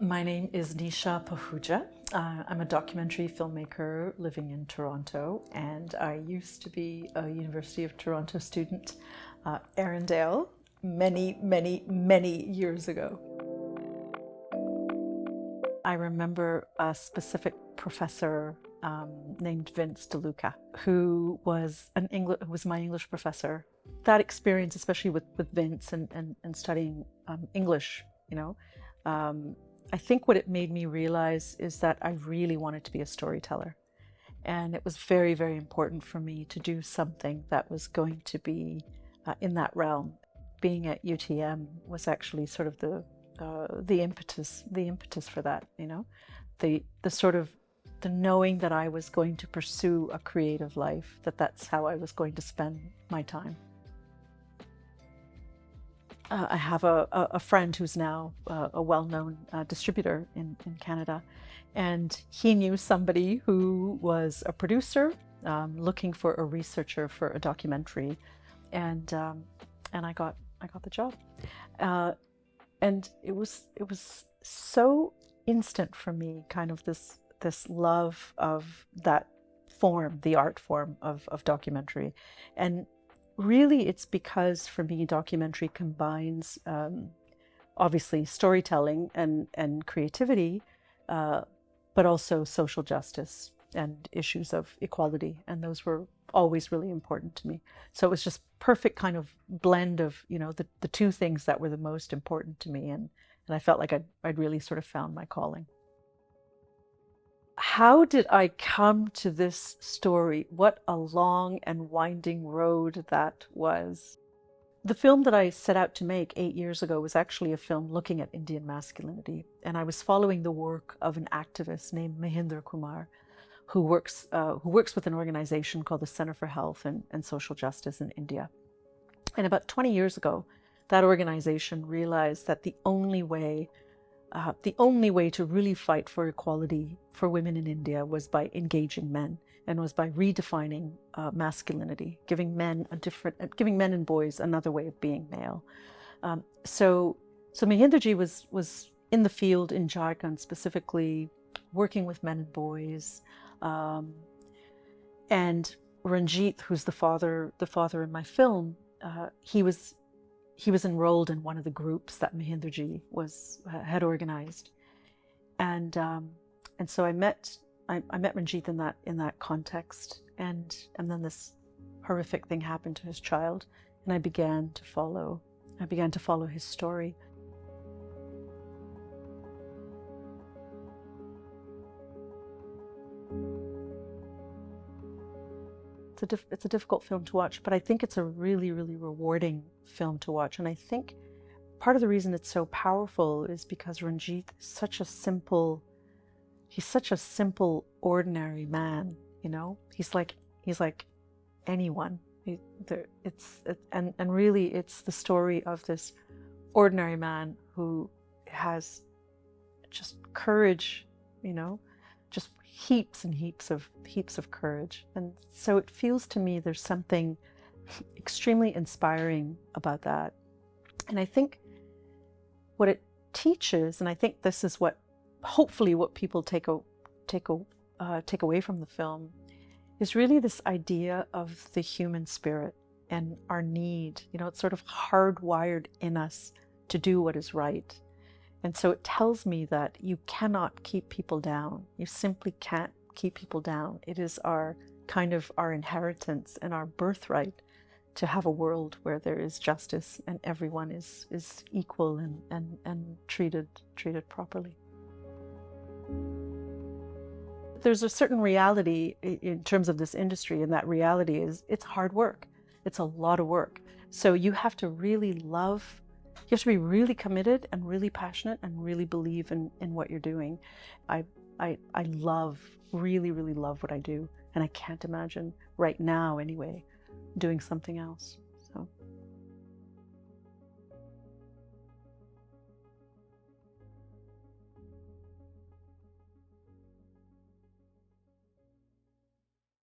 My name is Nisha Pahuja. I'm a documentary filmmaker living in Toronto, and I used to be a University of Toronto student, Arundel, many years ago. I remember a specific professor named Vince DeLuca, who was my English professor. That experience, especially with Vince and studying English, I think what it made me realize is that I really wanted to be a storyteller. And it was very important for me to do something that was going to be in that realm. Being at UTM was actually sort of the impetus for that, the sort of the knowing that I was going to pursue a creative life, that's how I was going to spend my time. I have a friend who's now a well-known distributor in Canada, and he knew somebody who was a producer looking for a researcher for a documentary, and I got the job, and it was so instant for me, kind of this love of that form, the art form of documentary. And really, it's because, for me, documentary combines obviously storytelling and creativity, but also social justice and issues of equality, and those were always really important to me. So it was just perfect kind of blend of the two things that were the most important to me, and I felt like I'd really sort of found my calling. How did I come to this story? What a long and winding road that was. The film that I set out to make 8 years ago was actually a film looking at Indian masculinity. And I was following the work of an activist named Mahinder Kumar, who works with an organization called the Center for Health and Social Justice in India. And about 20 years ago, that organization realized that the only way to really fight for equality for women in India was by engaging men, and was by redefining masculinity, giving men and boys another way of being male. So Mahinderji was in the field in Jharkhand, specifically working with men and boys, and Ranjit, who's the father in my film, he was enrolled in one of the groups that Mahinderji had organized, and so I met Ranjit in that context, and then this horrific thing happened to his child, and I began to follow his story. It's a difficult film to watch, but I think it's a really rewarding film to watch. And I think part of the reason it's so powerful is because Ranjit is such a simple, ordinary man. He's like anyone. And really, it's the story of this ordinary man who has just courage, just heaps and heaps of courage. And so it feels to me there's something extremely inspiring about that. And I think what it teaches, and I think this is hopefully what people take away from the film, is really this idea of the human spirit and our need. It's sort of hardwired in us to do what is right. And so it tells me that you cannot keep people down. You simply can't keep people down. It is our inheritance and our birthright to have a world where there is justice and everyone is equal and treated properly. There's a certain reality in terms of this industry, and that reality is it's hard work. It's a lot of work. So you have to really you have to be really committed and really passionate and really believe in what you're doing. I really love what I do, and I can't imagine right now anyway doing something else.